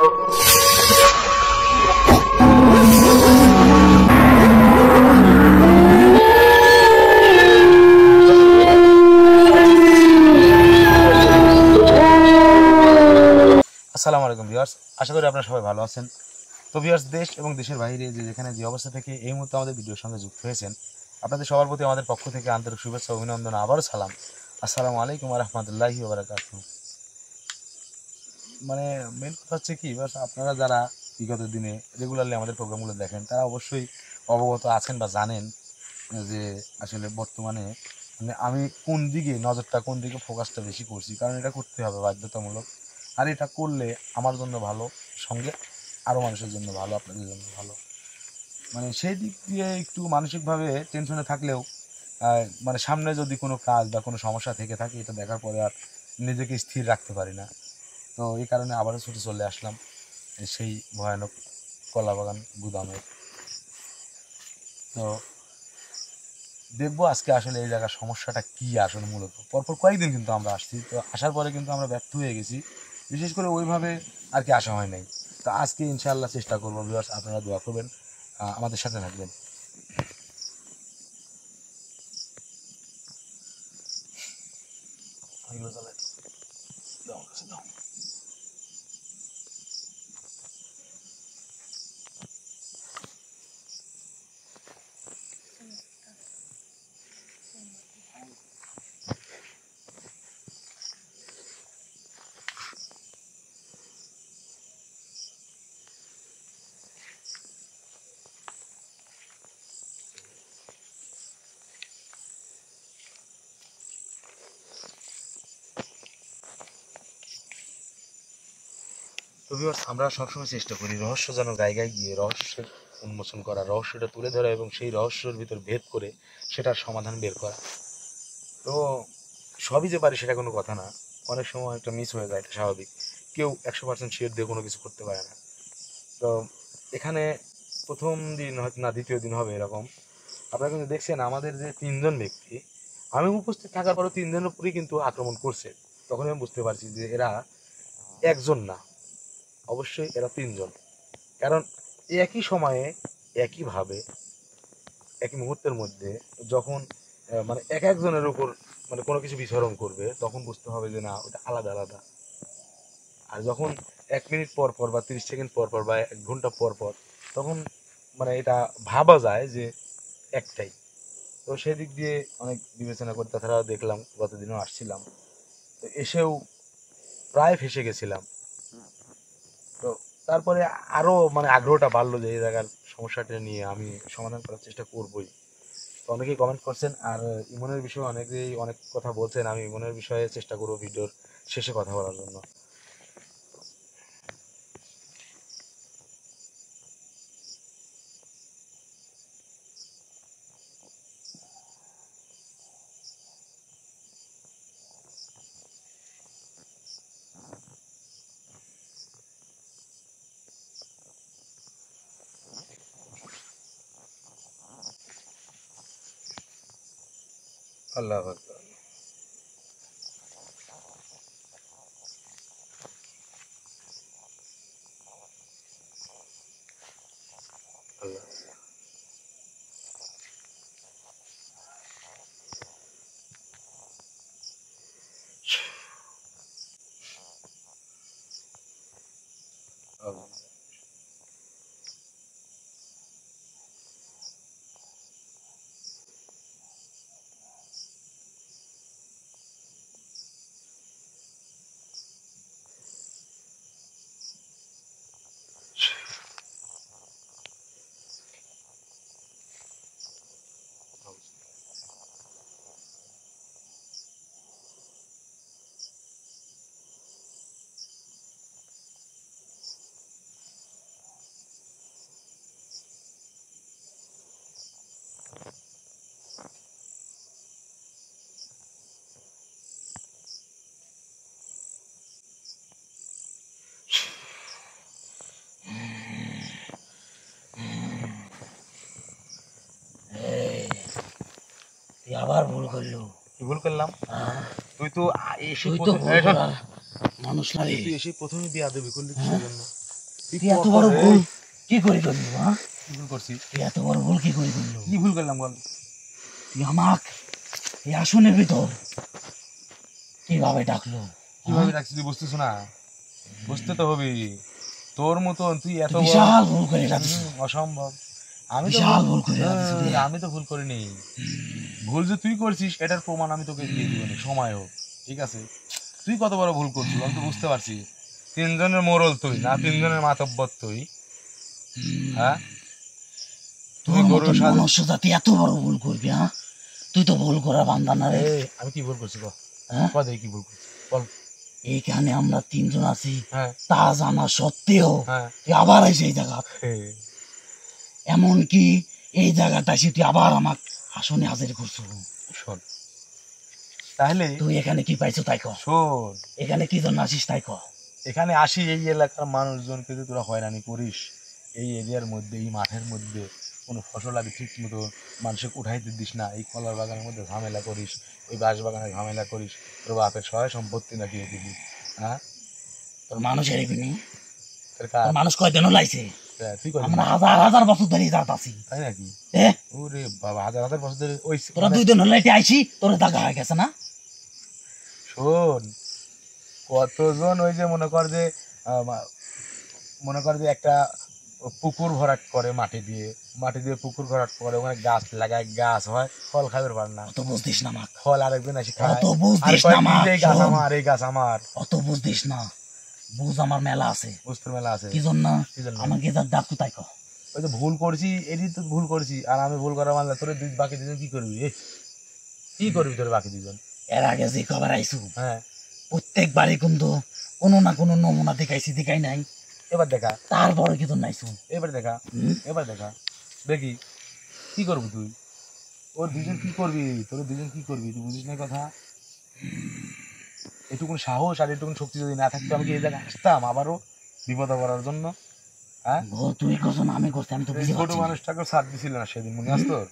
আসসালামু আলাইকুম ভিউয়ার্স, আশা করি আপনারা সবাই ভালো আছেন। তো ভিউয়ার্স, দেশ এবং দেশের বাইরে যেখানে যে অবস্থা থেকে এই মুহূর্তে আমাদের ভিডিওর সঙ্গে যুক্ত হয়েছেন, আপনাদের সবার প্রতি আমাদের পক্ষ থেকে আন্তরিক শুভেচ্ছা, অভিনন্দন, আবারও সালাম। আসসালামু আলাইকুম ওয়া রাহমাতুল্লাহি ওয়া বারাকাতুহু। মানে মেন কথা হচ্ছে কি, বাস আপনারা যারা বিগত দিনে রেগুলারলি আমাদের প্রোগ্রামগুলো দেখেন তারা অবশ্যই অবগত আছেন বা জানেন যে আসলে বর্তমানে মানে আমি কোন দিকে নজরটা, কোন দিকে ফোকাসটা বেশি করছি, কারণ এটা করতে হবে বাধ্যতামূলক। আর এটা করলে আমার জন্য ভালো, সঙ্গে আরও মানুষের জন্য ভালো, আপনাদের জন্য ভালো। মানে সেই দিক দিয়ে একটু মানসিকভাবে টেনশনে থাকলেও মানে সামনে যদি কোনো কাজ বা কোনো সমস্যা থেকে থাকে, এটা দেখার পরে আর নিজেকে স্থির রাখতে পারি না। তো এই কারণে আবারও ছুটে চলে আসলাম সেই ভয়ানক কলাবাগান গুদামে। তো দেখবো আজকে আসলে এই জায়গার সমস্যাটা কী আসলে মূলত। পরপর কয়েকদিন কিন্তু আমরা আসছি, তো আসার পরে কিন্তু আমরা ব্যর্থ হয়ে গেছি, বিশেষ করে ওইভাবে আর কি আসা হয় নাই। তো আজকে ইনশাআল্লাহ চেষ্টা করবো। ভিউয়ার্স, আপনারা দোয়া করবেন, আমাদের সাথে থাকবেন। তো ভিউয়ার্স, আমরা সবসময় চেষ্টা করি রহস্যজনক জায়গায় গিয়ে রহস্যের উন্মোচন করা, রহস্যটা তুলে ধরা এবং সেই রহস্যের ভিতর ভেদ করে সেটার সমাধান বের করা। তো সবই যে পারি সেটা কোনো কথা না, অনেক সময় একটা মিস হয়ে যায়, এটা স্বাভাবিক। কেউ 100% শিওর দিয়ে কোনো কিছু করতে পারে না। তো এখানে প্রথম দিন হয়তো না, দ্বিতীয় দিন হবে এরকম। আপনারা কিন্তু দেখছেন আমাদের যে তিনজন ব্যক্তি, আমি উপস্থিত থাকার পরও তিনজনের উপরেই কিন্তু আক্রমণ করছে। তখন আমি বুঝতে পারছি যে এরা একজন না, অবশ্যই এরা তিনজন। কারণ একই সময়ে, একইভাবে, একই মুহূর্তের মধ্যে যখন মানে এক একজনের উপর মানে কোনো কিছু বিচরণ করবে, তখন বুঝতে হবে যে না, ওটা আলাদা আলাদা। আর যখন 1 মিনিট পর পর বা 30 সেকেন্ড পর পর বা 1 ঘন্টা পর পর, তখন মানে এটা ভাবা যায় যে একটাই। তো সেই দিক দিয়ে অনেক বিবেচনা করে, তাছাড়া দেখলাম গতদিনও আসছিলাম, তো এসেও প্রায় ফেসে গেছিলাম। তো তারপরে আরো মানে আগ্রহটা বাড়লো যে এই জায়গার সমস্যাটা নিয়ে আমি সমাধান করার চেষ্টা করবোই। তো অনেকেই কমেন্ট করছেন, আর ইমনের বিষয়ে অনেকেই অনেক কথা বলছেন। আমি ইমনের বিষয়ে চেষ্টা করবো ভিডিওর শেষে কথা বলার জন্য। আল্লাহ আকবার। আল্লাহ। আল্লাহ। তুই আবার ভুল করলো। কি ভুল করলাম? তুই তো এসে তুই তো ভুল করা মানুষ না রে। তুই এসে প্রথমে বিয়ে আদবি করলি কিসের জন্য? তুই এত বড় ভুল কি করে করলি হ্যাঁ? কি ভুল করছি? তুই এত বড় ভুল কি করে করলি? কি ভুল করলাম বল? তুই আমাক এই আসনের ভিতর কিভাবে ডাকলো? কিভাবে রাখছি তুই বুঝতেছ না? বুঝতে তো হবে। তোর মতন তুই এত বড় বিশাল ভুল করে রাখিস, অসম্ভব। আমি তো বিশাল ভুল করে রাখিস রে। আমি তো ভুল করিনি। ভুল যে তুই করছিস এটার প্রমাণ আমি তোকে দিয়ে দিব না, সময় হোক, ঠিক আছে? তুই কত বড় ভুল করছিস আমি তো বুঝতে পারছি। তিনজনের মোড়ল তুই না, তিনজনের মাতব্বর তুই। হ্যাঁ, তোর তুই মতো গরুর সাথে মনুষ্য জাতি এত বড় ভুল করবি হ্যাঁ? তুই তো ভুল করা বান্দা না রে। আমি কি ভুল করছি হ্যাঁ? কদে কি ভুল করছি বল? এইখানে আমরা তিনজন আছি, হ্যাঁ তা জানা সত্ত্বেও হ্যাঁ তুই আবার আইস এই জায়গা। এমনকি এই জায়গাটা এসে তুই আবার আমার আসনে হাজির করছো। শোন তাহলে, তুই এখানে কি পাইছো তাই কর, শোন এখানে কি জন্য আসিস তাই কর। এখানে আসি এই এলাকার মানুষজনকে যে তোরা হয়রানি করিস, এই এরিয়ার মধ্যে এই মাঠের মধ্যে কোনো ফসল আগে ঠিক মতো মানুষকে উঠাইতে দিস না, এই কলার বাগানের মধ্যে ঝামেলা করিস, ওই বাঁশ বাগানে ঝামেলা করিস, তোর বাপের সহায় সম্পত্তি নাকি দিবি। হ্যাঁ, তোর মানুষ এরকমই, তোর কাজ তোর মানুষ কয়দিনও লাইছে। তুই করবি আমরা হাজার হাজার বছর ধরে এই জায়গাতে আছি। তাই নাকি? এ ওরে বাবা, হাজার হাজার বছর ধরে ওই তোরা 2 দিন হলে এটি আইসি, তোর জায়গা হয়ে গেছে না? শোন, কতজন ওই যে মনে কর যে একটা পুকুর ভরাট করে মাটি দিয়ে পুকুর ভরাট করে, ওখানে গাছ লাগায়, গাছ হয়, ফল খাবার পার না, অত বুঝদিস না মাক, ফল আরেকজন এসে খায়, অত বুঝদিস আর না মা, এই গাছ শোন। আমার, এই গাছ আমার। অত বুঝদিস না, বুঝ আমার মেলা আছে। বুঝতে মেলা আছে কি জন্য? কি জন্য? আমাকে যার ডাক তো তাই কর। ওই যে ভুল করছি, এটি তো ভুল করছি, আর আমি ভুল করা মানলে তোর বাকি দুজন কি করবি? কি করবি তোর বাকি দুজন? এর আগে যে খবর আইসু হ্যাঁ, প্রত্যেকবারই কিন্তু কোনো না কোনো নমুনা দেখাই নাই, এবার দেখা, তারপরে কিন্তু নাইছু। এবার দেখা, এবার দেখা, দেখি কি করবি তুই। ওর দুজন কি করবি, তোর দুজন কি করবি তুই বুঝিস না কথা? এটুকুন সাহস আর এটুকুন শক্তি যদি না থাকতো, আমি কি এই জায়গায় আসতাম আবারও বিপদে পড়ার জন্য? হ্যাঁ, ভুল তুই করছো না আমি করছি, আমি তো বুঝে ছোট পাচ্ছি না। মানুষটাকে ছাড় দিছিল না সেদিন, মনে আছে তোর?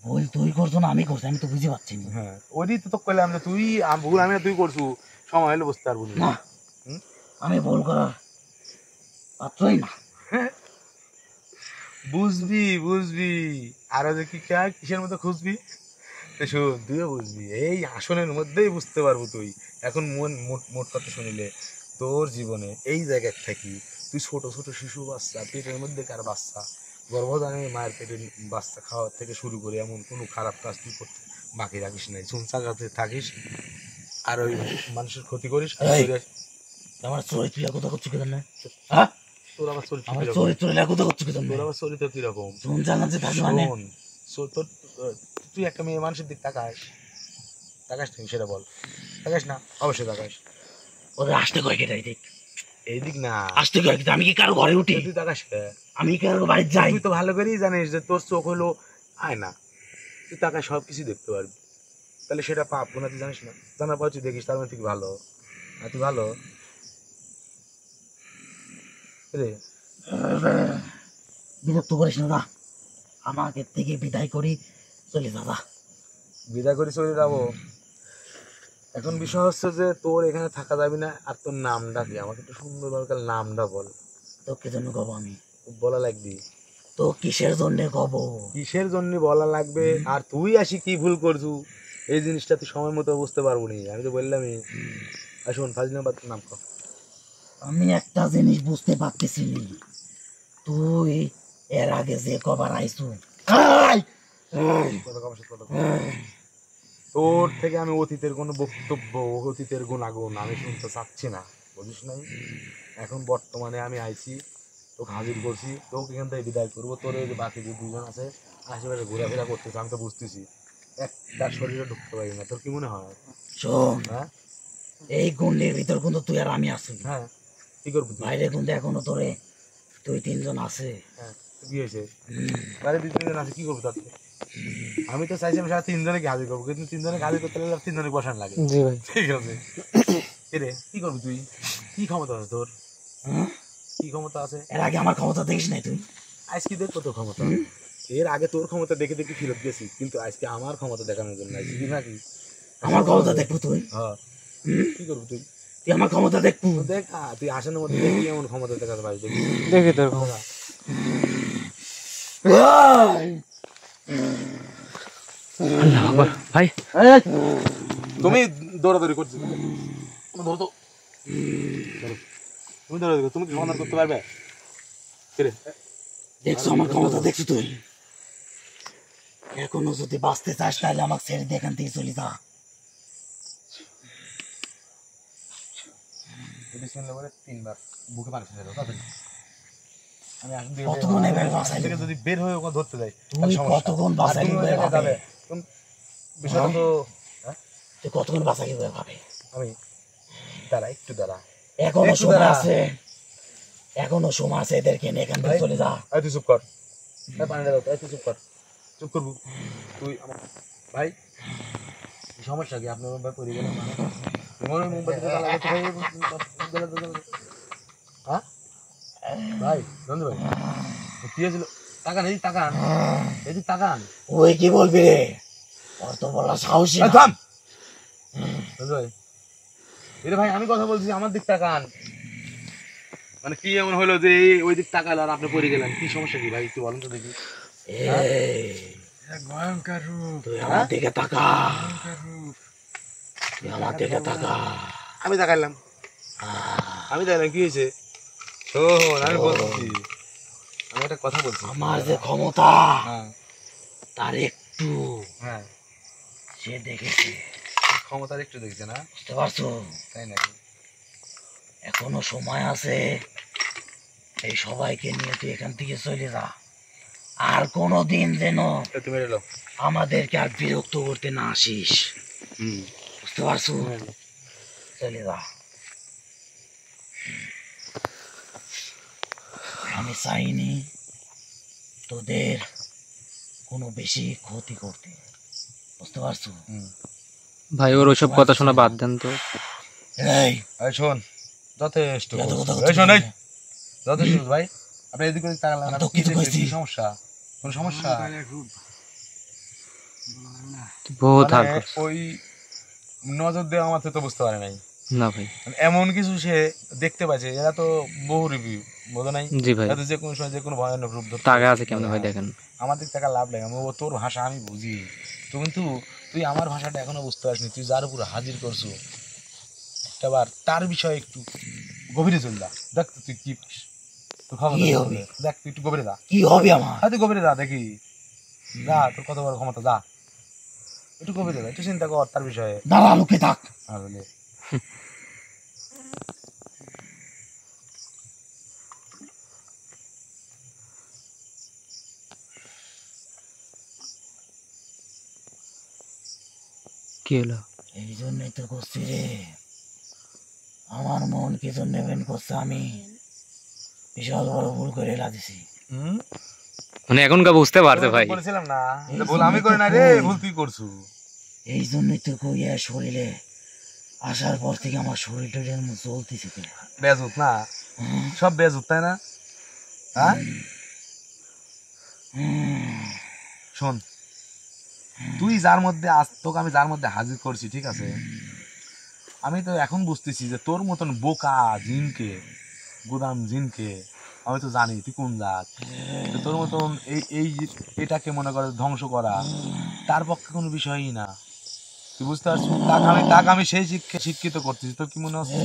ভুল তুই করছো না আমি করছি, আমি তো বুঝে পাচ্ছি না। হ্যাঁ, ওইটাই তো তোকে কইলাম যে তুই ভুল আমি না তুই করছু, সময় হলে বুঝতে পারবো না। না, আমি ভুল করার পাত্রই না। বুঝবি বুঝবি, আরো যে কি কিসের মতো খুঁজবি, তো শোন তুইও বুঝবি, এই আসনের মধ্যেই বুঝতে পারবো তুই। এখন মোট কথা শুনিলে, তোর জীবনে এই জায়গায় থাকি তুই ছোট ছোট শিশু বাচ্চা, পেটের মধ্যে কার বাচ্চা, গর্ভধারণে মায়ের পেটের বাচ্চা খাওয়ার থেকে শুরু করে এমন কোনো খারাপ কাজ তুই করতে বাকি রাখিস নাই, সুনসাগাতে থাকিস আর ওই মানুষের ক্ষতি করিস। এই, আমার চরিত্র কথা করছো কি জানে? হ্যাঁ, তোর আবার চরিত্র আমার কিরকম? চরিত্র কথা করছো কি জানে? তোর আবার চরিত্র কিরকম? শুন জানাতে থাকি মানে শোন, তোর তুই একটা মেয়ে মানুষের দিক তাকাস, তাকাস তুমি সেটা বল? তাকাস না? অবশ্যই তাকাস। ওদের আসতে কয় কেটাই দেখ, এইদিক না, আসতে কয় কেটে আমি কি কারো ঘরে উঠি? তুই তাকাস কে? আমি কি কারো বাড়ি যাই? তুই তো ভালো করেই জানিস যে তোর চোখ হলো আয়না, তুই তাকায় সব কিছু দেখতে পারবি, তাহলে সেটা পাপ গুনাহ তুই জানিস না? জানার পর তুই দেখিস, তার মানে তুই ভালো, আর তুই ভালো রে। বিরক্ত করিস না, আমাকে থেকে বিদায় করি চলে যাবা। বিদায় করে চলে যাবো? এখন বিষয় হচ্ছে যে তোর এখানে থাকা যাবে না, আর তোর নামটা কি? আমাকে একটু সুন্দর দরকার, নামটা বল। তো কি জন্য কব আমি? বলা লাগবে তো কিসের জন্য কব? কিসের জন্য বলা লাগবে? আর তুই আসি কি ভুল করছু এই জিনিসটা তুই সময় মতো বুঝতে পারবো নি, আমি তো বললামই। আসুন ফাজিলাবাদ নাম কর। আমি একটা জিনিস বুঝতে পারতেছি নি, তুই এর আগে যে কবার আইসু তোর থেকে আমি অতীতের কোনো বক্তব্য, অতীতের গুণাগুণ আমি শুনতে চাচ্ছি না, বুঝিস নাই? এখন বর্তমানে আমি আইছি, তোকে হাজির করছি, তোকে এখান থেকে বিদায় করবো। তোর এই যে বাকি যে দুজন আছে আশেপাশে ঘোরাফেরা করতেছে, আমি তো বুঝতেছি একটা শরীরে ঢুকতে পারি না। তোর কি মনে হয়? শোন, হ্যাঁ এই গুন্ডের ভিতর কিন্তু তুই আর আমি আছি, হ্যাঁ, কি করবো তুই? বাইরে কিন্তু এখনো তোরে 2-3 জন আছে। হ্যাঁ, কি হয়েছে? বাইরে 2-3 জন আছে, কি করবো তাতে? আমি তো চাইছিলাম সারা 3 জনকে হাজির করবো, কিন্তু 3 জনকে হাজির করতে গেলে 3 জনকে বসান লাগে। জি ভাই। ঠিক আছে, রে কি করবি তুই? কি ক্ষমতা আছে তোর? হ্যাঁ? কি ক্ষমতা আছে? এর আগে আমার ক্ষমতা দেখিস নাই তুই? আজকে দেখবো তোর ক্ষমতা। এর আগে তোর ক্ষমতা দেখে দেখে ফিরত গেছি, কিন্তু আজকে আমার ক্ষমতা দেখানোর জন্য আইছি, কি নাকি? আমার ক্ষমতা দেখবো তুই? হ্যাঁ, কি করবি তুই? তুই আমার ক্ষমতা দেখবো। দেখ তুই আসেন মধ্যে দেখি এমন ক্ষমতা দেখাতে পারিস দেখি। দেখি তোর ক্ষমতা। আল্লাহু আকবার। ভাই তুমি দৌড়াদৌড়ি করছো, ধরো তো, তুমি দৌড়াদৌড়ি তুমি কি সমাধান করতে পারবে? দেখছো আমার ক্ষমতা, দেখছো তুই? এখনো যদি বাঁচতে চাস তাহলে আমাকে ছেড়ে দিয়ে এখান থেকে চলে যা। তিনবার বুকে পানি ছেড়ে দাও তাড়াতাড়ি। আমি এখন কতক্ষণ এভাবে বাঁচাইলি? যদি বের হয়ে ওকে ধরতে যাই তুই কতক্ষণ বাঁচাইলি বলে ভাবে? বিষয়টা তো তুই কতক্ষণ বাঁচাইলি বলে ভাবে? আমি দাঁড়া একটু দাঁড়া, এখনো একটু সময় দাঁড়া। আছে, এখনো সময় আছে, এদেরকে নিয়ে এখান থেকে চলে যা। তুই চুপ কর, পানিটা দাও, তুই চুপ কর, চুপ করবো তুই আমার ভাই। সমস্যা কি আপনার মুম্বাই পড়ে গেলাম মানে মুম্বাই থেকে তালা করতে হ্যাঁ ভাই বন্ধু ভাই কি হয়েছিল? তাকান এদিক তাকান, এদিক তাকান। ওই কি বলবি রে? ওর তো বলা সাহসী না। থাম বন্ধু ভাই, এরে ভাই আমি কথা বলছি, আমার দিক তাকান। মানে কি এমন হলো যে ওই দিক তাকাল আর আপনি পড়ে গেলেন? কি সমস্যা কি ভাই একটু বলেন তো দেখি। ভয়ঙ্কর রূপ, তুই আমার দিকে তাকা, তুই আমার দিকে তাকা। আমি তাকাইলাম, আমি তাকাইলাম, কি হয়েছে? শোন আমি বলছি, আমি একটা কথা বলছি। আমার যে ক্ষমতা হ্যাঁ তার একটু হ্যাঁ সে দেখেছে, ক্ষমতার একটু দেখছে না, বুঝতে পারছো? তাই নাকি? এখনো সময় আছে, এই সবাইকে নিয়ে তুই এখান থেকে চলে যা। আর কোনোদিন যেন তুমি এলো আমাদেরকে আর বিরক্ত করতে না আসিস, হুম বুঝতে পারছো? চলে যা। আমি চাইনি তোদের কোনো বেশি ক্ষতি করতে, বুঝতে পারছো? ভাই ওর ওইসব কথা শোনা বাদ দেন তো। এই এই শোন, যথেষ্ট এত কথা এই শোন, এই বলছিস? যথেষ্ট ভাই। আপনি এদিক ওদিক তাকালেন, আমি আপনি তো কি কিছু দেখলেন? কইছি। কি সমস্যা? কোন সমস্যা? বহুত মানে হার করছে। ওই নজর দেওয়া মাত্র তো বুঝতে পারে নাই, না ভাই, মানে এমন কিছু সে দেখতে পাচ্ছে। এরা তো বহু রিভিউ বোঝো নাই, জি ভাই, এরা তো যে কোনো সময় যে কোনো ভয়ানক রূপ ধরতে টাকা পারে। আছে কেমন ভাই দেখেন। আমার দিক থেকে লাভ লাগে, ও তোর ভাষা আমি বুঝি তো, কিন্তু তুই আমার ভাষাটা এখনো বুঝতে পারিসনি। তুই যার উপর হাজির করছো এবার তার বিষয়ে একটু গভীরে চল যা, দেখ তো তুই কি পাস। তোর খবর কি হবে? দেখ, তুই একটু গভীরে যা, কি হবে আমার? তুই গভীরে যা, দেখি যা, তোর কত বড় ক্ষমতা, যা একটু গভীরে যা, একটু চিন্তা কর তার বিষয়ে। দাঁড়া, লুকে থাক। আর বলে কি হলো? এই জন্যই তো করছি রে, আমার মন কি জন্য বেন করছে, আমি বিশাল বড় ভুল করে দিছি। মানে এখনকার বুঝতে পারছে ভাই। বলেছিলাম না এই যে ভুল আমি করি না রে, ভুল তুই করছু। এই জন্যই তো কইয়া শরীরে আসার পর থেকে আমার শরীরটা যেন জ্বলতেছে। বেজুত না, সব বেজুত তাই না? হ্যাঁ শোন, তুই যার মধ্যে তোকে আমি যার মধ্যে হাজির করছি, ঠিক আছে, আমি তো এখন বুঝতেছি যে তোর মতন বোকা জিনকে, গুদাম জিনকে আমি তো জানি তুই কোন জাত। তো তোর মতন এই এটাকে মনে করে ধ্বংস করা তার পক্ষে কোনো বিষয়ই না, তুই বুঝতে পারছিস? তাকে আমি সেই শিক্ষিত করতেছি, তোর কি মনে হচ্ছে?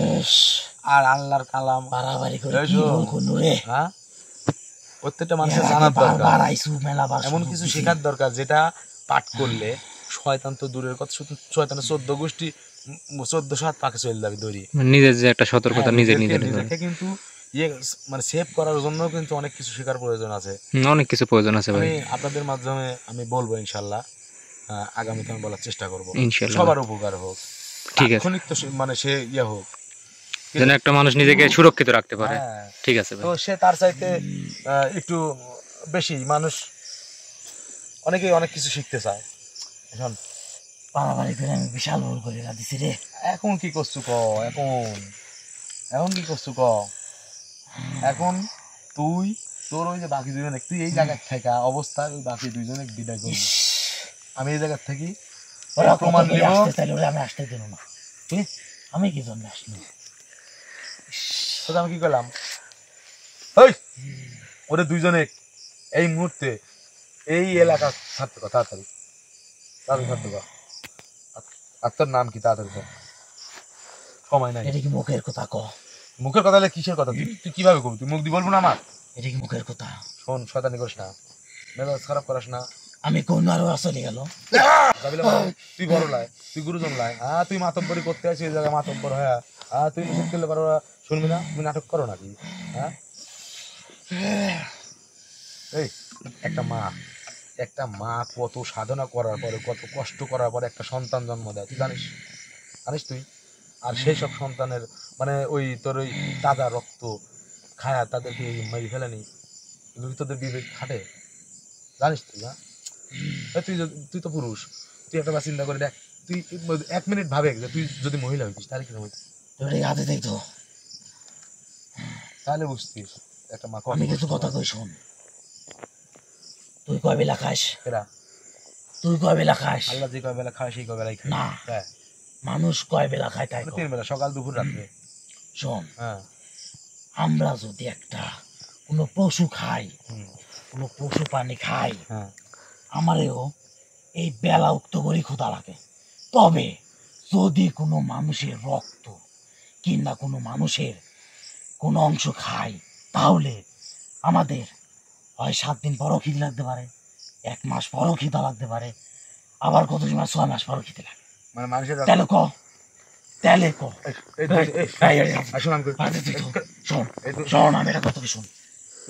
আর আল্লাহর কালাম বাড়াবাড়ি করে এই কি শোন, ভুল করলু রে? হ্যাঁ প্রত্যেকটা মানুষের এর আগে জানার দরকার, বারবার আইসু, মেলাবার এমন সুযোগ কিছু দিছি। শেখার দরকার যেটা পাঠ করলে শয়তান তো দূরের কথা, শয়তানের 14 গোষ্ঠী 14 হাত পাকে চলে যাবে দড়ি। মানে নিজের যে একটা সতর্কতা নিজে নিজের নিজেকে কিন্তু মানে সেভ করার জন্য কিন্তু অনেক কিছু শেখার প্রয়োজন আছে। অনেক কিছু প্রয়োজন আছে ভাই। আমি আপনাদের মাধ্যমে আমি বলবো ইনশাল্লাহ, আগামীতে আমি বলার চেষ্টা করবো, ইনশাল্লাহ সবার উপকার হোক, ঠিক আছে, তাৎক্ষণিক তো মানে সে হোক, যেন একটা মানুষ নিজেকে সুরক্ষিত রাখতে পারে। হ্যাঁ। ঠিক আছে ভাই। তো সে তার চাইতে একটু বেশি মানুষ, অনেকেই অনেক কিছু শিখতে চায়। এখন বাড়াবাড়ি করে আমি বিশাল ভুল করে দিছি রে। এখন কি করছু ক? এখন কি করছু ক? এখন তুই তোর ওই যে বাকি দুজনে, তুই এই জায়গায় থাকা অবস্থায় ওই বাকি দুজনে বিদায় করবি, আমি এই জায়গায় থাকি ওরা প্রমাণ প্রমাণ নিব। আসতে চাইলে ওরা আমি আসতে দেব না। কি? আমি কি জন্য আসলো? তোকে আমি কি করলাম? ওই ওরে দুইজনে এই মুহূর্তে এই এলাকা ছাড়তে কর, তাড়াতাড়ি তাড়াতাড়ি ছাড়তে কর। আর তোর নাম কি? তাড়াতাড়ি কর, সময় নাই। এটা কি মুখের কথা ক? মুখের কথা হলে কিসের কথা? তুই কিভাবে করবি? তুই মুখ দিয়ে বলবো না আমার? এটা কি মুখের কথা? শোন, শয়তানি করিস না, মেজাজ খারাপ করিস না। আমি কোন আরো চলে গেল? যাবিলে মানে? তুই বড় লাই, তুই গুরুজন লাই, হ্যাঁ তুই মাতব্বরি করতে আসিস এই জায়গায় মাতব্বর, হ্যাঁ হ্যাঁ তুই নিষেধ করলে পারো শুনবি না? তুমি নাটক করো নাকি? হ্যাঁ এই একটা মা কত সাধনা করার পরে, কত কষ্ট করার পরে একটা সন্তান জন্ম দেয়, তুই জানিস? জানিস তুই? আর সেই সব সন্তানের মানে ওই তোর ওই তাজা রক্ত খায়া তাদেরকে মেরে ফেলেনি, এগুলো কি তোদের বিবেক খাটে? জানিস তুই? না তুই তো পুরুষ, তুই একটা বার চিন্তা করে দেখ, তুই 1 মিনিট ভাবে যে তুই যদি মহিলা হইতিস তাহলে কি হইতিস? হাতে দেখতো, তাহলে বুঝতিস একটা মা। আমি কিছু কথা কই শোন। তুই কয় বেলা খাস? এরা তুই কয় বেলা খাস? আল্লাহ যে কয় বেলা খায় সেই কয় বেলাই খায় না, হ্যাঁ, মানুষ কয় বেলা খায় তাই কর। 3 বেলা, সকাল দুপুর রাত্রে। শোন, হ্যাঁ আমরা যদি একটা কোনো পশু খাই, হুম, কোনো পশু প্রাণী খাই, হ্যাঁ আমারও এই বেলা উক্ত করে ক্ষুধা লাগে। তবে যদি কোনো মানুষের রক্ত কিংবা কোনো মানুষের কোনো অংশ খাই, তাহলে আমাদের হয় 7 দিন পরও খিদে লাগতে পারে, 1 মাস পরও খিদা লাগতে পারে, আবার কত সময় 6 মাস পরও খিদে লাগে। মানে মানুষের তাহলে ক, তাহলে ক। আসুন আমি শোন শোন, আমি এটা কথা শোন।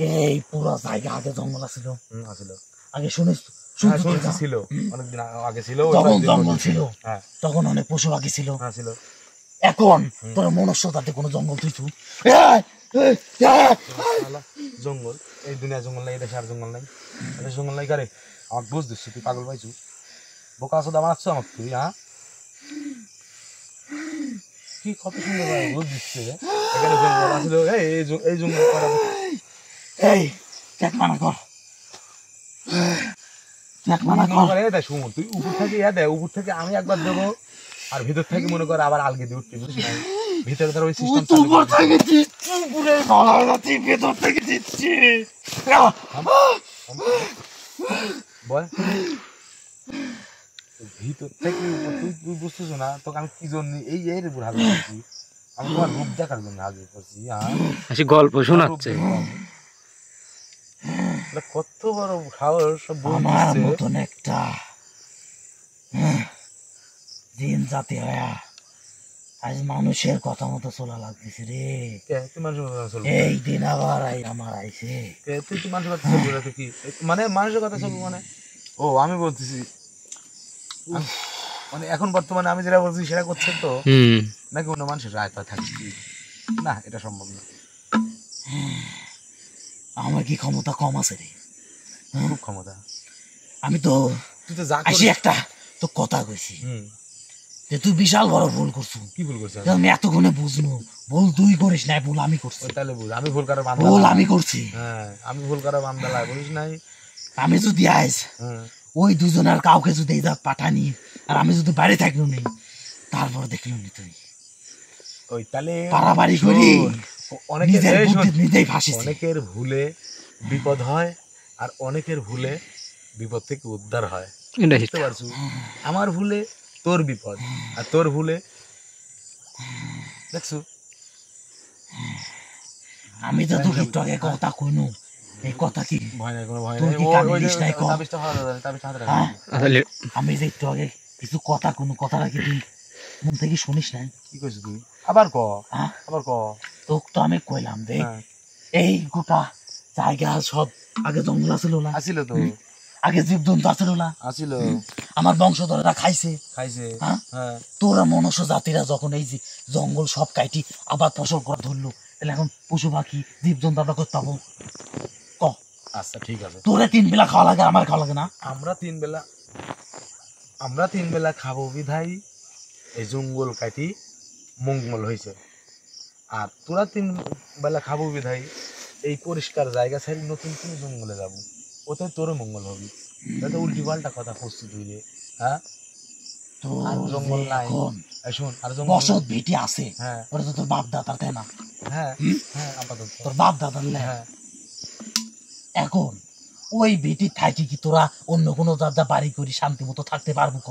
এই পুরো জায়গা আগে জঙ্গল আছিল, আসলে আগে শুনিস? ছিল অনেকদিন আগে ছিল, যখন জঙ্গল ছিল হ্যাঁ তখন অনেক পশু পাখি ছিল। হ্যাঁ ছিল। এখন তোর মনুষ্য তাতে কোনো জঙ্গল তুই জঙ্গল, এই দুনিয়া জঙ্গল নাই, এদেশে আর জঙ্গল নাই, এদেশে জঙ্গল নাই কারে? আমাকে বুঝ দিচ্ছি, তুই পাগল পাইছু, বোকা আছো দাম আসছো আমাকে তুই? হ্যাঁ কি কত সুন্দর বুঝ দিচ্ছে এখানে জঙ্গল আসছিল, এই জঙ্গল করা। এই দেখ মানা কর, দেখ মানা কর। সুমন তুই উপর থেকে উপর থেকে আমি একবার দেবো, আর ভিতর থেকে মনে কর আবার আলগে দিয়ে উঠতে, বুঝছিস না? ভিতরে ধর ওই সিস্টেম উপর থেকে দিচ্ছি, উপরে ভালো যাচ্ছি, ভেতর থেকে দিচ্ছি। বল ভিতর থেকে তুই বুঝতেছ না তোকে আমি কি জন্য এই এর উপর হাজির করছি? আমি তোমার রূপ দেখার জন্য হাজির করছি। আসি গল্প শোনাচ্ছে। কত বড় সাহস! আমার মতন একটা দিন জাতি হয়া আজ মানুষের কথা মতো চলা লাগতেছে রে। তুই মানুষের কথা চলবো? এই দিন আবার আমার আইছে। তুই মানুষের কথা চলবো না? তুই কি মানে মানুষের কথা চলবো মানে? ও আমি বলতেছি মানে এখন বর্তমানে আমি যেটা বলছি সেটা করছেন তো, নাকি অন্য মানুষের রায় থাকছি? না, এটা সম্ভব না। আমার কি ক্ষমতা কম আছে রে? খুব ক্ষমতা। আমি তো তুই তো যা আসি একটা তো কথা কইছি যে তুই বিশাল বড় ভুল করছো। কি ভুল করছিস? আমি এতক্ষণে বুঝলো ভুল তুই করিস নাই, ভুল আমি করছি। তাহলে ভুল আমি ভুল করার বান্দা? ভুল আমি করছি। হ্যাঁ আমি ভুল করার বান্দা লাই বলিস নাই? আমি যদি আইস ওই দুজনের কাউকে যদি এই জাত পাঠানি আর আমি যদি বাইরে থাকলো নি, তারপর দেখলো নি তুই ওই তাহলে পারাবাড়ি করি অনেকের নিজেই ফাঁসিস। অনেকের ভুলে বিপদ হয় আর অনেকের ভুলে বিপদ থেকে উদ্ধার হয়, বুঝতে পারছো? আমার ভুলে তোর বিপদ আর তোর ভুলে দেখছো। আমি তো তোকে একটু আগে কথা কইনু, এই কথা কি ভয় নাই, কোনো ভয় তুই নাই। কি কানে দিস নাই? ক আমি যে একটু আগে কিছু কথা কোনো কথাটা কি তুই মন থেকে শুনিস নাই? কি কইছিস তুই? আবার ক, হ্যাঁ আবার ক। তোকে তো আমি কইলাম রে এই গোটা জায়গা সব আগে জঙ্গল আছিল না? আসিল তো, আগে জীবজন্তু আছিল না? আসিল। আমার বংশধররা খাইছে। হ্যাঁ তোরা মনুষ্য জাতিরা যখন এই যে জঙ্গল সব কাইটি আবার ফসল করা ধরলো, তাহলে এখন পশু পাখি জীবজন্তু আমরা করতে পাবো? ক। আচ্ছা ঠিক আছে, তোরা 3 বেলা খাওয়া লাগে, আমার খাওয়া লাগে না? আমরা 3 বেলা খাবো বিধাই এই জঙ্গল কাটি মঙ্গল হয়েছে, আর তোরা 3 বেলা খাবো বিধাই এই পরিষ্কার জায়গা ছেড়ে নতুন কোন জঙ্গলে যাবো, ওতে তোরও মঙ্গল হবে। তাতে উল্টি পাল্টা কথা করছি তুই রে। হ্যাঁ তো আর জঙ্গল নাই। এখন এই শোন, আর জঙ্গল বসত ভিটি আছে, হ্যাঁ ওটা তো তোর বাপ দাদার, তাই না? হ্যাঁ হ্যাঁ আপাতত তোর বাপ দাদার লে। হ্যাঁ। এখন ওই ভিটি থাকি কি তোরা অন্য কোনো দাদা বাড়ি করি শান্তি মতো থাকতে পারবো ক?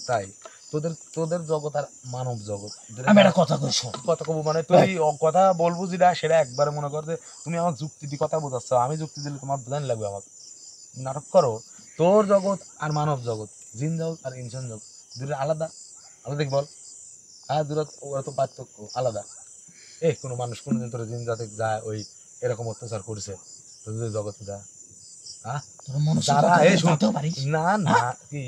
তাই তোদের তোদের জগৎ আর মানব জগৎ আমি একটা কথা কই শোন, কথা কব মানে তুই কথা বলবো যেটা সেটা একবারে মনে কর যে তুমি আমার যুক্তি দিয়ে কথা বোঝাচ্ছ, আমি যুক্তি দিলে তোমার বোঝানি লাগবে আমাকে। নাটক করো। তোর জগৎ আর মানব জগৎ, জিন জগৎ আর ইনসান জগৎ দুটো আলাদা আলাদা বল। হ্যাঁ দুটো ওরা তো পার্থক্য আলাদা। কোনো মানুষ কোনোদিন তোর জিন জাতে যায় ওই এরকম অত্যাচার করেছে তোদের জগতে যায়? হ্যাঁ তোর মনুষ্য যারা জাতি এই শোন, যেতেও পারিস? না না কি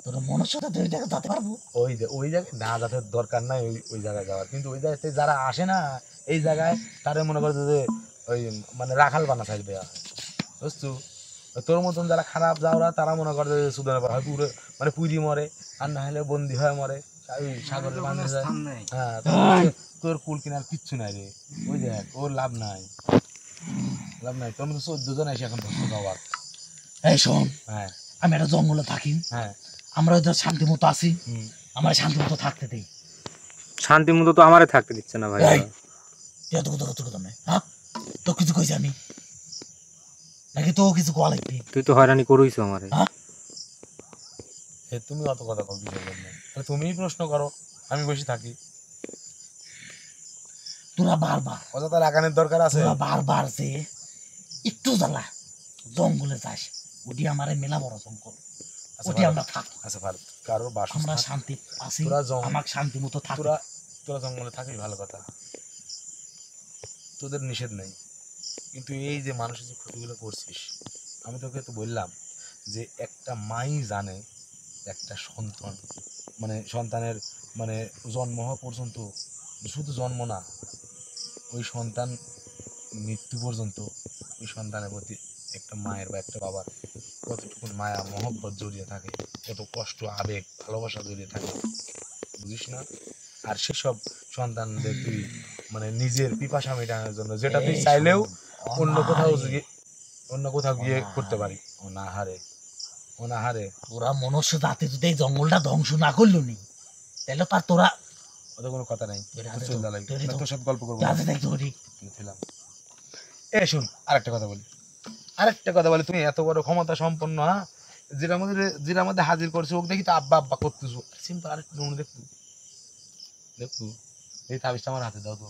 তোর মনুষ্য জাতি ওই জায়গায় যেতে পারবো? ওই জায়গায় না যাতে দরকার নাই ওই ওই জায়গায় যাওয়ার, কিন্তু ওই জায়গাতে যারা আসে না এই জায়গায় তারা মনে করে যে ওই মানে রাখাল বানা সাইজ দেওয়া হয়, বুঝছো? তোর মতন যারা খারাপ যাওরা তারা মনে করে যে সুদানে হয় পুরো মানে পুরি মরে, আর না হলে বন্দি হয়ে মরে ওই সাগরের বান্ধে যায়। হ্যাঁ তোর কুল কিনার কিচ্ছু নাই রে, ওই দেখ ওর লাভ নাই, লাভ নাই। তোর মতো 14 জন এসে এখন ধরতে যাওয়ার। এই শোন, হ্যাঁ আমি একটা জঙ্গলে থাকি, হ্যাঁ আমরা ওদের শান্তি মতো আছি, হুম আমার শান্তি মতো থাকতে দেই। শান্তি মতো তো আমারে থাকতে দিচ্ছে না ভাই। এই, তুই এত কথা তোর কথা নেই, হ্যাঁ? তো কিছু কইছি আমি নাকি তো কিছু কোয়া লাগবি? তুই তো হয়রানি করইছ আমারে। হ্যাঁ, তুমি অত কথা কও কিসের জন্য? তাহলে তুমিই প্রশ্ন করো, আমি বসে থাকি। তোরা বারবার অযথা রাগানের দরকার আছে? তোরা বারবার যে একটু জ্বালা জঙ্গলে যাস, ওটি আমার মেলা বড় জঙ্গল, আচ্ছা ওটি ভারত, আমরা থাক, আচ্ছা ভারত, কারো আমরা বাসস্থান শান্তি আছি, তোরা আমাকে শান্তি মতো থাক। তোরা তোরা জঙ্গলে থাকিস ভালো কথা, তোদের নিষেধ নেই, কিন্তু এই যে মানুষের যে ক্ষতিগুলো করছিস, আমি তোকে তো বললাম যে একটা মাই জানে একটা সন্তান মানে সন্তানের মানে জন্ম হওয়া পর্যন্ত, শুধু জন্ম না ওই সন্তান মৃত্যু পর্যন্ত ওই সন্তানের প্রতি একটা মায়ের বা একটা বাবার কতটুকু মায়া মহব্বত জড়িয়ে থাকে, কত কষ্ট আবেগ ভালোবাসা জড়িয়ে থাকে, বুঝিস না? আর সেসব সন্তানদের তুই মানে নিজের পিপাসা মেটানোর জন্য যেটা তুই এই চাইলেও শোন, অন্য কোথাও অনাহারে, গিয়ে অন্য কোথাও গিয়ে অনাহারে। করতে পারি। অনাহারে অনাহারে তোরা মনুষ্য জাতি যদি এই জঙ্গলটা ধ্বংস না করলো নি, তাহলে তার তোরা ওদের কোনো কথা নাই। তোর হাতে চল তো- দালাই, তোরই তো- তোর সাথে গল্প করবো যাতে দেখতে পারি। ছিলাম। এ শুন আরেকটা কথা বলি, আরেকটা কথা বলি, তুমি এত বড় ক্ষমতা সম্পন্ন, হ্যাঁ, যেটার মধ্যে হাজির করছো ওকে দেখি তো আব্বা আব্বা করতেছো, সিম্পল আরেকটু নমুনা দেখতু দেখতু এই তাবিজটা আমার হাতে দাও তো,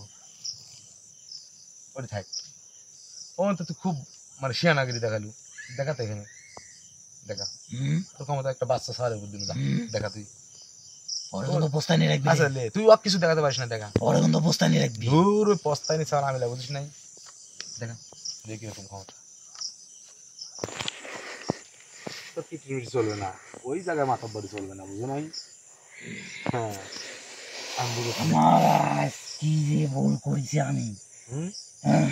ওটা থাক। ও তো তুই খুব মানে শিয়ানাগিরি দেখালু, দেখাতে এখানে দেখা হুম, তোর ক্ষমতা একটা বাচ্চা সারে বুদ্ধি যা দেখা তুই। ওরে কিন্তু বস্তায় নিয়ে রাখবি, আচ্ছা লে তুই আর কিছু দেখাতে পারিস না, দেখা ওরে কিন্তু বস্তায় নিয়ে রাখবি। দূর ওই পস্তায় নিচ্ছে আমি লাগে বুঝিস নাই, দেখা দেখি এরকম ক্ষমতা তো কি চলবে না, ওই জায়গায় মাথা বাড়ি চলবে না, বুঝো নাই? হ্যাঁ আমি বুঝেছি। আমার আজ কি যে ভুল করেছি আমি, হুম হ্যাঁ,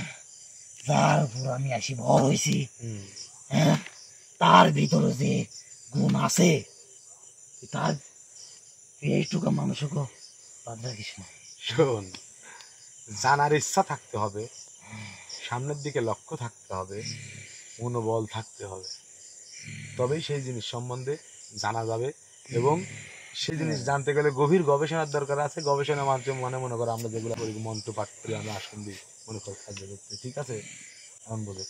যার উপর আমি আসি ভর হয়েছি, হুম হ্যাঁ, তার ভিতরে যে গুণ আছে, তার এইটুকু মানুষকে বাদ রাখিস না। শোন, জানার ইচ্ছা থাকতে হবে, সামনের দিকে লক্ষ্য থাকতে হবে, মনোবল থাকতে হবে, তবেই সেই জিনিস সম্বন্ধে জানা যাবে। এবং সেই জিনিস জানতে গেলে গভীর গবেষণার দরকার আছে। গবেষণার মাধ্যমে মনে করো আমরা যেগুলো করি, মন্ত্র পাঠ করি, আমরা আসন দিই মনে করো কার্য করতে, ঠিক আছে? এমন বলে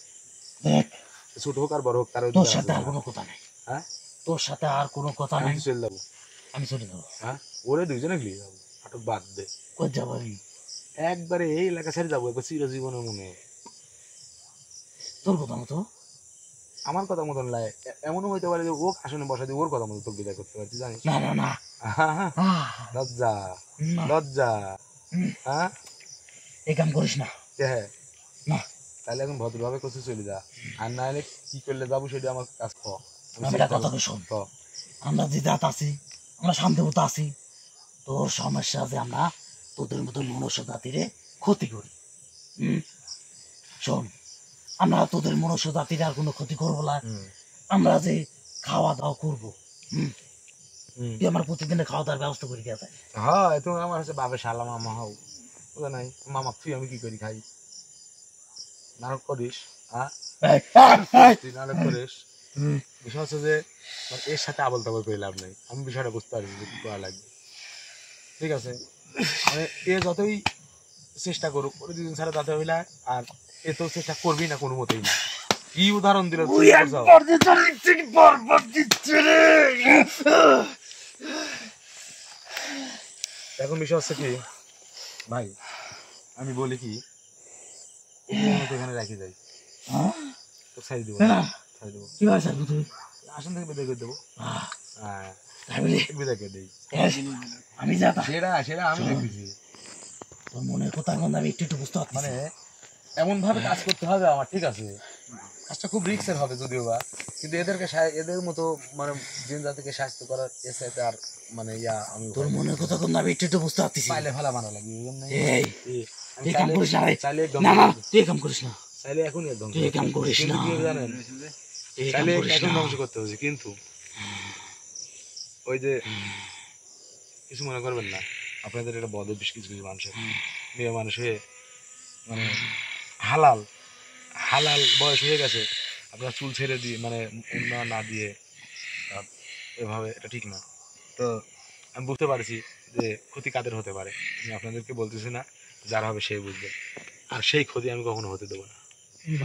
দেখ, ছোট হোক আর বড় হোক তার তোর সাথে আর কোনো কথা নাই, হ্যাঁ তোর সাথে আর কোনো কথা আমি নাই, তো চলে যাবো। আমি চলে যাবো। হ্যাঁ ওরে দুইজনে গিয়ে যাবো, আটক বাদ দে, কই যাবো আমি? একবারে এই এলাকা ছেড়ে যাবো একবার চিরজীবনের মনে। তোর কথা মতো আমার কথা মতন লাগে, এমনও হইতে পারে যে ও আসনে বসা দিয়ে ওর কথা মতো তোর বিদায় করতে পারছি, জানিস? না না না, লজ্জা না, লজ্জা। হ্যাঁ এই কাম করিস না, হ্যাঁ না, তাহলে এখন ভদ্রভাবে কোথায় চলে যা, আর না হলে কি করলে যাবো সেটা আমার কাজ ক। আমি একটা কথা কই শোন, আমরা যে জাত আছি, আমরা শান্তি মতো আছি, তোর সমস্যা যে আমরা তোদের মতো মনুষ্য জাতিরে ক্ষতি করি। শোন, আমরা তোদের মনুষ্য জাতির আর কোনো ক্ষতি করবো না, আমরা যে খাওয়া দাওয়া করবো, তুই আমার প্রতিদিনের খাওয়া দাওয়ার ব্যবস্থা করে দেওয়া যায়। হ্যাঁ তুমি আমার হচ্ছে বাপের শালা মামা হও, বুঝা নাই? মামা তুই আমি কি করি খাই, নাটক করিস? হ্যাঁ তুই নাটক করিস, বিষয় হচ্ছে যে মানে এর সাথে আবল তাবল করে লাভ নেই, আমি বিষয়টা বুঝতে পারি যে কি করা লাগবে। ঠিক আছে, মানে এ যতই চেষ্টা করুক ওর দুজন ছাড়া তাতে হইলা, আর এ তো চেষ্টা করবি না কোনো মতেই না। কি উদাহরণ দিল এখন বিষয় হচ্ছে কি ভাই, আমি বলি কি এখানে রাখি যাই, তো ছাড়ি দেবো ছাড়ি দেবো, কি ভাই স্যার তুমি আসন থেকে বিদায় করে দেবো। হ্যাঁ তাই বলি বিদায় করে দিই, আমি যাতা সেটা সেটা আমি দেখতেছি। তোর মনের কথা এখন আমি একটু একটু বুঝতে পারছি, মানে এমন ভাবে কাজ করতে হবে আমার, ঠিক আছে কাজটা খুব রিস্কের হবে যদিও বা, কিন্তু এদের মতো মানে জিন জাতিকে স্বাস্থ্য করার এর সাথে আর মানে আমি তোর মনের কথা এখন আমি একটু একটু বুঝতে পারছি। পাইলে ভালো মানা লাগবে এই আমি তুই কাম করিস না রে। চাইলে একদম না না তুই কাম করিস না, চাইলে এখনই একদম তুই কাম করিস না, কিন্তু কি জানেন এই কাম চাইলে করিস এখন না। ধ্বংস করতে হচ্ছে, কিন্তু ওই যে কিছু মনে করবেন না, আপনাদের এটা বদ অভ্যাস কিছু কিছু মানুষের, মেয়ে মানুষ হয়ে মানে হালাল হালাল বয়স হয়ে গেছে, আপনার চুল ছেড়ে দিয়ে মানে উন্না না দিয়ে এভাবে, এটা ঠিক না। তো আমি বুঝতে পারছি যে ক্ষতি কাদের হতে পারে, আমি আপনাদেরকে বলতেছি না, যার হবে সেই বুঝবে, আর সেই ক্ষতি আমি কখনো হতে দেবো না।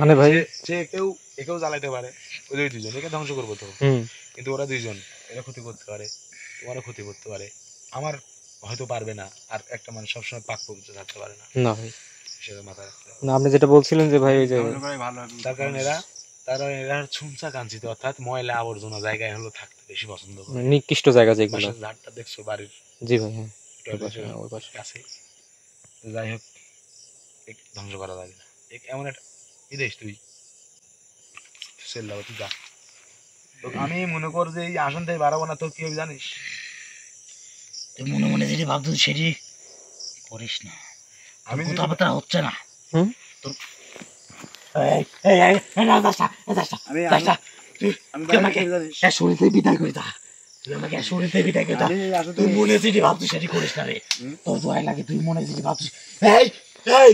মানে ভাই যে একেও জ্বালাইতে পারে, ওই দুইজন একে ধ্বংস করবো তো, কিন্তু ওরা দুইজন এরা ক্ষতি করতে পারে, তোমারও ক্ষতি করতে পারে, আমার হয়তো পারবে না, আর একটা মানুষ সবসময় পাক পবিত্র থাকতে পারে না, না ভাই, সেটা মাথায় রাখতে হবে। না আপনি যেটা বলছিলেন যে ভাই ওই যে তার কারণ এরা ছুমচা কাঞ্চিত, অর্থাৎ ময়লা আবর্জনা জায়গায় হলো থাকতে বেশি পছন্দ করে। নিকৃষ্ট জায়গা যেগুলো। পাশের ঝাড়টা দেখছো বাড়ির জি ভাই, হ্যাঁ টয়লেটের ওই পাশে। কাছে, তো যাই হোক ধ্বংস করা যাবে না। এমন একটা বিদেশ তুই তুই যা, তো আমি মনে কর যে এই আসন থেকে বাড়াবো না, তোর কি হবে জানিস, তুই মনে মনে যেটি ভাবছিস সেটি করিস না, আমি যদি- কথাবার্তা হচ্ছে না। হুম? তোর এই এই এই এই না দাসটা এই দাসটা আমি- দাসটা তুই আমি তুই আমাকে জানিস এক শরীরে বিদায় করে দা, তুই আমাকে এক শরীরে বিদায় করে দা। আমি আসলে তুই মনে যেটি ভাবছিস সেটি করিস না রে, তোর দোয়াই লাগে তুই মনে যেটি ভাবছিস। এই এই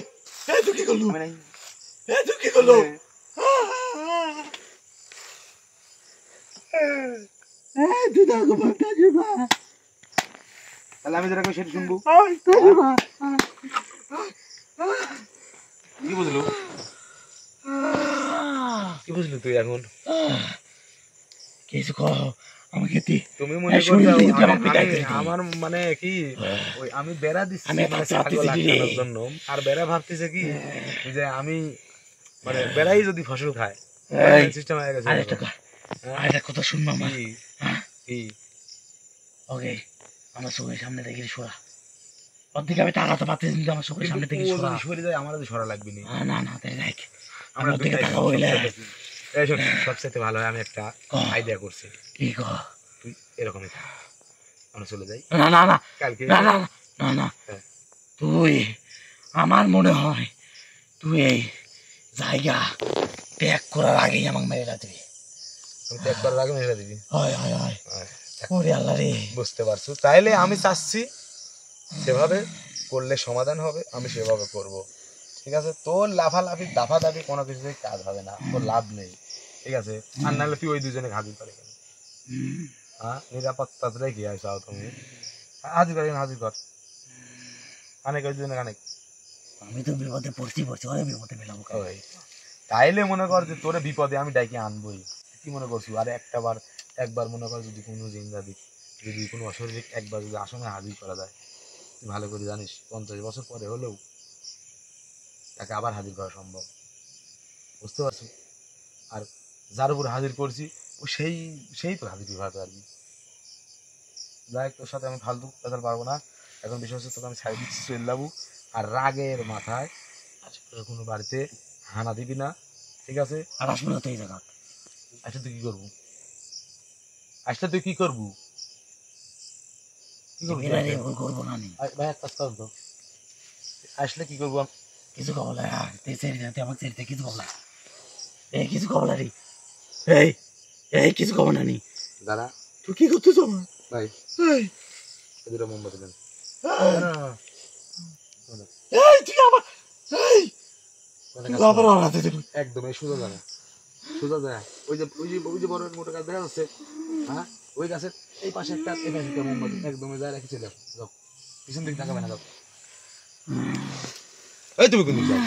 এই তুই কি করলু, এই তুই কি করলু, এই তুই দেখো বাটা জুবা, তাহলে আমি যেটা কই সেটা শুনবো, এই তুই জুবা কি বুঝলো কি বুঝলি তুই এখন, কিছু কর আমাকে তুই তুমি মনে এই শরীর করছো থেকে তুই আমাকে বিদায় করে দে। আমার মানে কি ওই আমি বেড়া দিচ্ছি আমি মানে ভাবতে ছাগল পারতেছি রে। আটকানোর জন্য, আর বেড়া ভাবতেছে কি যে আমি মানে বেড়াই যদি ফসল খায় এই, সিস্টেম হয়ে গেছে। আরেকটা আরেকটা কথা শুনবো আমার, কি হ্যাঁ কি ওকে আমার চোখের সামনে থেকে সরা, অর্ধেক আমি টাকাতে পারতেছি কিন্তু আমার চোখের সামনে থেকে কিন্তু ও সরা। যদি সরে যায় আমারও তো সরা লাগবে না, না না তাই দেখ আমরা আমার দিকে দুইটাই টাকা হইলে এই শোন, সবচেয়ে ভালো হয় আমি একটা আইডিয়া করছি, কি কর, তুই এরকমই থাক, আমরা চলে যাই না না না কালকে। না না না না হ্যাঁ। তুই আমার মনে হয় তুই এই জায়গা ত্যাগ করার আগেই আমাকে মেরে দিবি। আমি ত্যাগ করার আগে মেরে দিবি, হয় হয় হয় ওরে আল্লাহ রে, বুঝতে পারছো? তাইলে আমি চাচ্ছি সেভাবে করলে সমাধান হবে, আমি সেভাবে করব, ঠিক আছে? তোর লাফালাফি দাফাদাফি কোনো কিছুতে কাজ হবে না, তোর লাভ নেই, ঠিক আছে? আর নাহলে তুই ওই দুজনে হাজির করে কেন? হ্যাঁ, নিরাপত্তা রেখে আইসাও তুমি, হাজির কর হাজির কর, অনেক ওই দুজনে অনেক আমি তো বিপদে পড়ছি ওরে বিপদে পেলাম। ওই তাইলে মনে কর যে তোরে বিপদে আমি ডাইকে আনবই, কি মনে করছি? আর একবার মনে কর যদি কোনো জিন্দাদি যদি কোনো অশরীরিক একবার যদি আসনে হাজির করা যায়, তুই ভালো করে জানিস 50 বছর পরে হলেও তাকে আবার হাজির করা সম্ভব, বুঝতে পারছি? আর যার উপর হাজির করছি ও সেই তো হাজির বিভাগ পারবি। যাই তোর সাথে আমি ফালতু কথা পারবো না, এখন বিষয় হচ্ছে তোকে আমি ছাড়ি দিচ্ছি চলে যাবো, আর রাগের মাথায় আজকে কোনো বাড়িতে হানা দিবি না, ঠিক আছে? আর আসবো না তো এই জায়গা। আচ্ছা তুই কি করবো? আচ্ছা তুই কি করবো? কি করবো ভুল করবো না আমি, ভাই? এক কাজ কর তো, আসলে কি করবো? কিছু কবল তুই ছেড়ে তুই আমাকে ছেড়ে কিছু কবলা, এই কিছু কবলা রে, এই এই কিছু কব না নি দাঁড়া, তুই কি করতেছ আমার ভাই এই দুটো মোমবাতি দেন। এই তুই আমার এই তুই আবার হারাতে দেবি একদম এই সোজা জায়গা, সোজা জায়গা। ওই যে বড় মোটা গাছ দেখা যাচ্ছে, হ্যাঁ ওই গাছের এই পাশে একটা মোমবাতি একদম যায় রেখে চলে আসো, যাও পিছন দিকে তাকাবে না, যাও। এই তুমি কোন দিকে যাও?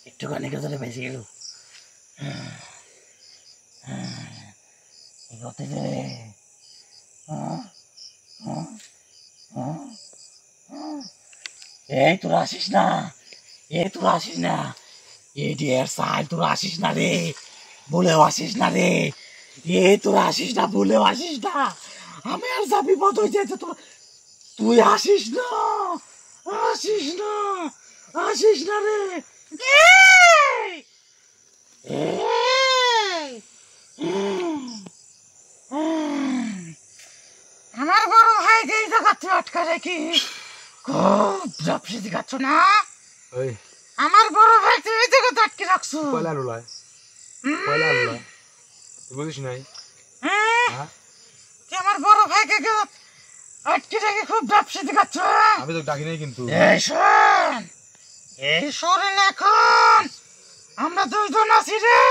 একটুখানি কাছে বেশি গেল গতি রে। এই তোরা আসিস না, তোরা আসিস না, ডিয়ার সাহেব তোরা আসিস না রে, বলেও আসিস না রে, তোরা আসিস না, বলেও আসিস না, আমি আর যা বিপদ হয়ে যেতে তোরা, তুই আসিস না, আসিস না, আসিস না রে। এই! এই! আমার বড় ভাইকে এই জায়গাতে আটকা রেখে খুব জাপসি দেখাচ্ছ না। ওই আমার বড় ভাইকে এই জায়গাতে আটকে রাখছো। পয়লা আলুলায় তুই বুঝিস নাই? হ্যাঁ তুই আমার বড় ভাইকে আটকে রেখে খুব জাপসি দেখাচ্ছ। আমি তো ডাকি নাই কিন্তু। এই শোন এখন আমরা দুইজন আছি রে,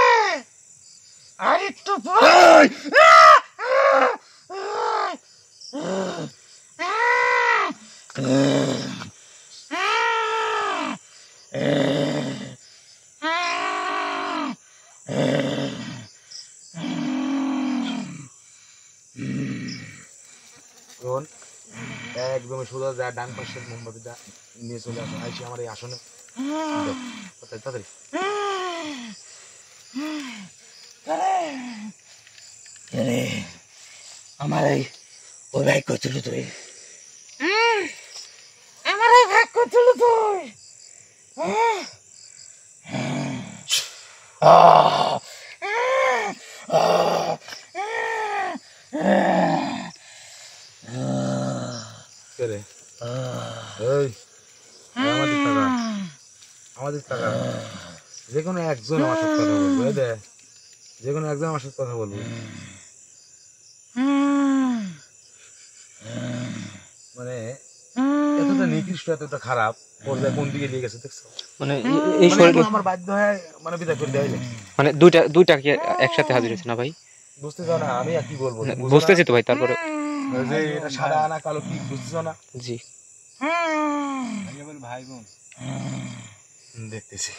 আর একটু পরে শোন, একদম সোজা যা ডান পাশের মোমবাতিটা নিয়ে চলে আসো, আইসি আমার এই আসনে, যাও, তাড়াতাড়ি। আমার ওই ভাই করছিল তুই, আমার ওই ভাই করছিল তুই, কে রে? এই, আমাদের টাকা, আমাদের টাকা, যে কোনো একজন আমার সাথে কথা বলবো, এই দে, যে কোনো একজন আমার সাথে কথা বলবো। মানে এতটা নিকৃষ্ট, এতটা খারাপ পর্যায়ে কোন দিকে নিয়ে গেছে দেখছো? মানে এই মানে শরীরে এখন আমার বাধ্য হয় মানে বিদায় করে দেওয়া হইলো। মানে দুইটা কি একসাথে হাজির হয়েছে না ভাই? বুঝতে চাও না আমি আর কি বলবো? বুঝো বুঝতেছি না? তো ভাই, তারপরে ওই যে এটা সাদা না কালো কি বুঝতেছো না? জি ভাই বোন দেখতেছি,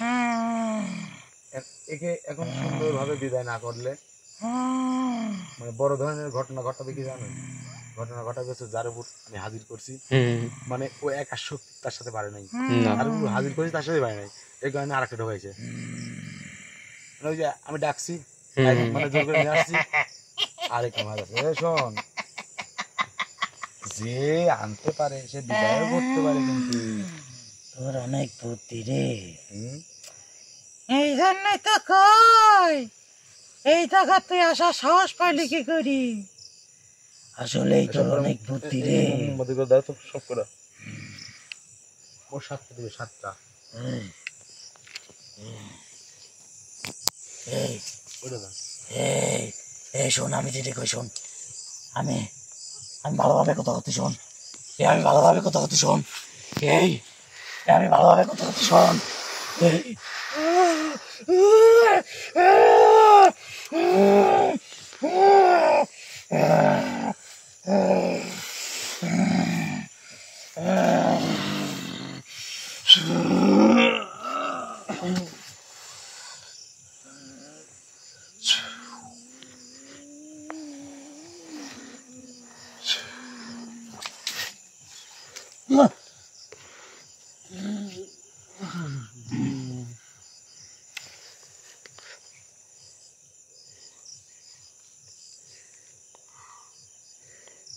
একে এখন সুন্দরভাবে বিদায় না করলে মানে বড় ধরনের ঘটনা ঘটাবে কি জানো? ঘটনা ঘটা গেছে যার উপর আমি হাজির করছি, মানে ও একা শক্তি তার সাথে পারে নাই, না আর উপর হাজির করেছি তার সাথে পারে নাই, এই কারণে আরেকটা ঢোকাইছে। মানে ওই যে আমি ডাকছি, মানে জোর করে নিয়ে আসছি, আরেকটা মাছ আছে। শোন, যে আনতে পারে সে বিদায় করতে পারে, কিন্তু তোর অনেক বুদ্ধি রে। হুম, এই জন্যই তো কই এই জায়গা তুই আসা সাহস পাইলি কি করি, আসলেই তোর অনেক বুদ্ধি রে। মোমবাতি করে দাও তো, সব করে ও 7টা দিবে, 7টা। এই ওটা দাও। এই এই শোন, আমি যেটা কই শোন, আমি আমি ভালোভাবে কথা করতে শোন, আমি ভালোভাবে কথা করতে শোন, আমি ভালোভাবে কথা করতে শোন।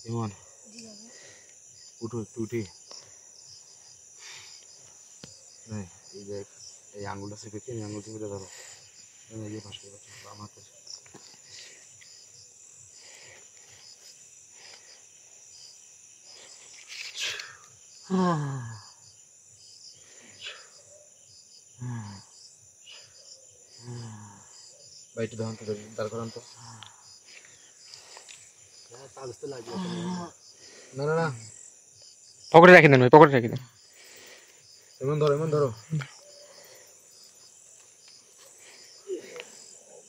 ইমন, উঠো একটু, উঠি। এই যে এই আঙুলটা চেপে কি আঙুল চেপে ধরো, এই যে পাশে বাম হাতে। ভাই একটু দাঁড়ান তো, দাঁড় করান তো। না না না, পকেটে রেখে দেন ভাই, পকেটে রেখে দেন। এমন ধরো, এমন ধরো।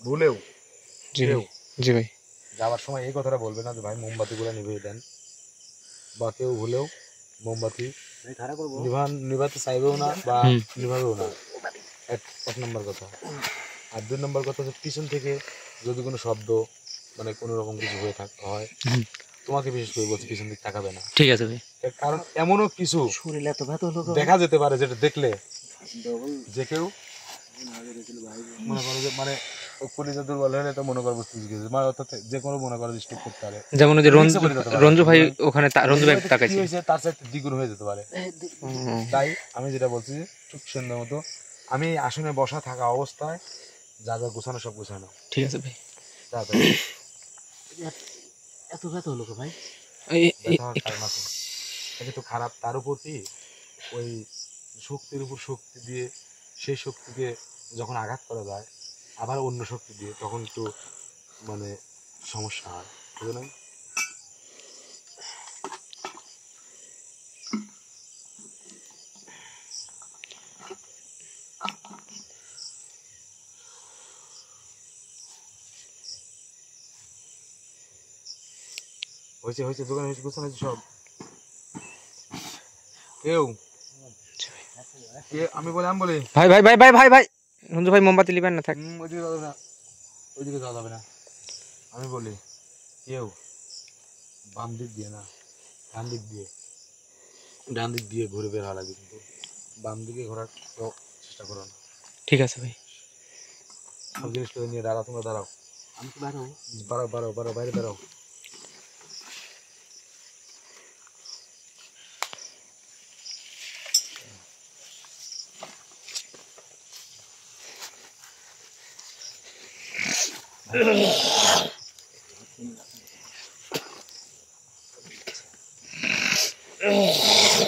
ভুলেও জি কেউ জি ভাই। যাওয়ার সময় এই কথাটা বলবে না যে ভাই মোমবাতিগুলো নিভিয়ে দেন, বা কেউ ভুলেও মোমবাতি নিভাতে চাইবেও না বা হুম। নিভাবেও না। এক নম্বর কথা। আর 2 নম্বর কথা যে পিছন থেকে যদি কোনো শব্দ মানে কোনো রকম কিছু হয়ে হয়, হুম। তোমাকে বিশেষ করে বলছি পিছন দিক তাকাবে না। ঠিক আছে ভাই। এর কারণ এমনও কিছু শরীরে এত ব্যথা হলো দেখা যেতে পারে যেটা দেখলে যে কেউ মনে করো যে মানে কলিজা দুর্বল হলে তো মনে করো বুঝতে গেছে, মানে অর্থাৎ যে কোনো মনে করো স্ট্রোক করতে পারে। যেমন ওই যে রিক্সে পড়ে যেতে পারে। রঞ্জু ভাই ওখানে রঞ্জু ভাই কি তাকাইছে। হয়েছে তার সাথে দ্বিগুণ হয়ে যেতে পারে। তাই আমি যেটা বলছি চুপ সুন্দর মতো আমি আসনে বসা থাকা অবস্থায় যা যা গোছানো সব গোছানো। ঠিক আছে ভাই। তাড়াতাড়ি এত ব্যথা হলো ভাই? ব্যথা হওয়ার কারণ আছে, এটা তো খারাপ। তার উপর কি ওই শক্তির উপর শক্তি দিয়ে সেই শক্তিকে যখন আঘাত করা যায় আবার অন্য শক্তি দিয়ে তখন একটু মানে সমস্যা হয়, বুঝলেন? হয়েছে হয়েছে, দোকানে হয়েছে, গোছানো হয়েছে সব। কেউ আমি বলি ভাই ভাই ভাই ভাই ভাই ভাই রঞ্জু ভাই মোমবাতি লিবেন না, থাক। ওইদিকে যাওয়া যাবে না, ওইদিকে যাওয়া যাবে না। আমি বলি কেউ বাম দিক দিয়ে না ডান দিক দিয়ে, ডান দিক দিয়ে ঘুরে বের হওয়া লাগবে, কিন্তু বাম দিকে ঘোরার চেষ্টা করো না। ঠিক আছে ভাই। সব জিনিসগুলো নিয়ে দাঁড়াও, তোমরা দাঁড়াও। আমি তো বাইরে বাড়াও বাড়াও বাড়াও, বাইরে বেরাও।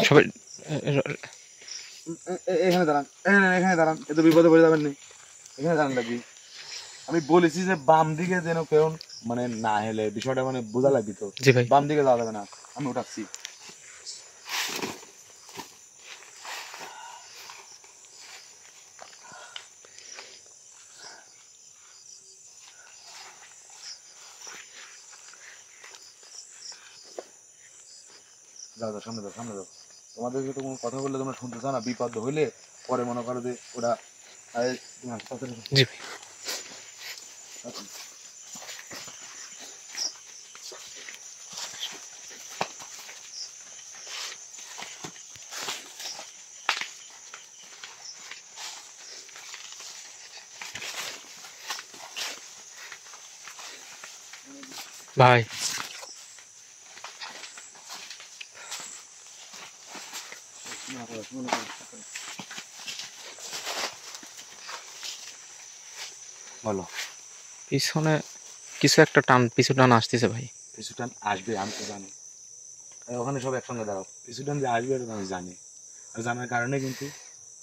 সবাই এখানে দাঁড়ান, এখানে দাঁড়ান, এত বিপদে পড়ে যাবেন নি, এখানে দাঁড়ান লাগবি। আমি বলেছি যে বাম দিকে যেন কেউ মানে না হেলে, বিষয়টা মানে বোঝা লাগবে তো। জি ভাই। বাম দিকে যাওয়া যাবে না, আমি উঠাচ্ছি। যাও যাও, সামনে যাও, সামনে যাও। তোমাদেরকে তো কোনো কথা বললে তোমরা শুনতে চাও না, বিপদ হইলে পরে মনে করো যে ওটা জি ভাই। ভাই বলো। পিছনে কিছু একটা পিছু টান আসতেছে ভাই। পিছুটান আসবে আমি তো জানি, ওখানে সব একসঙ্গে দাঁড়াও। পিছুটান যে আসবে এটা আমি জানি, আর জানার কারণে কিন্তু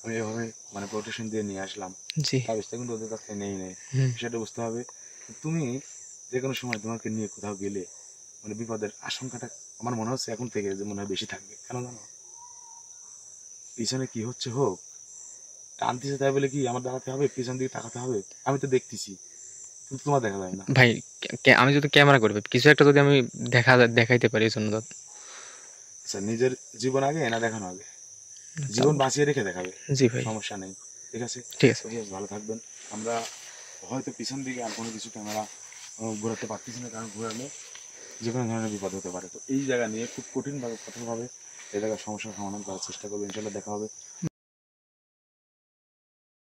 আমি এভাবে মানে প্রোটেকশন দিয়ে নিয়ে আসলাম। জি। তাবিজটা কিন্তু ওদের কাছ থেকে নেই নেই, হুম। সেটা বুঝতে হবে। তুমি যে কোনো সময় তোমাকে নিয়ে কোথাও গেলে মানে বিপদের আশঙ্কাটা আমার মনে হচ্ছে এখন থেকে যে মনে হয় বেশি থাকবে। কেন জানো? পিছনে কি হচ্ছে হোক, টানতেছে তাই বলে কি আমার দাঁড়াতে হবে, পিছন দিকে তাকাতে হবে? আমি তো দেখতেছি, কিন্তু তোমার দেখা যায় না। ভাই আমি যদি ক্যামেরা করবে কিছু একটা যদি আমি দেখাইতে পারি এই জন্য তো। আচ্ছা, নিজের জীবন আগে না দেখানো আগে? জীবন বাঁচিয়ে রেখে দেখাবে, জি ভাই। সমস্যা নেই। ঠিক আছে, ঠিক আছে। ভালো থাকবেন। আমরা হয়তো পিছন দিকে আর কোনো কিছু ক্যামেরা ঘোরাতে পারতেছি না, কারণ ঘোরালে যে কোনো ধরনের বিপদ হতে পারে। তো এই জায়গা নিয়ে খুব কঠিনভাবে কঠোরভাবে এই জায়গার সমস্যার সমাধান করার চেষ্টা করবো। ইনশাল্লাহ দেখা হবে।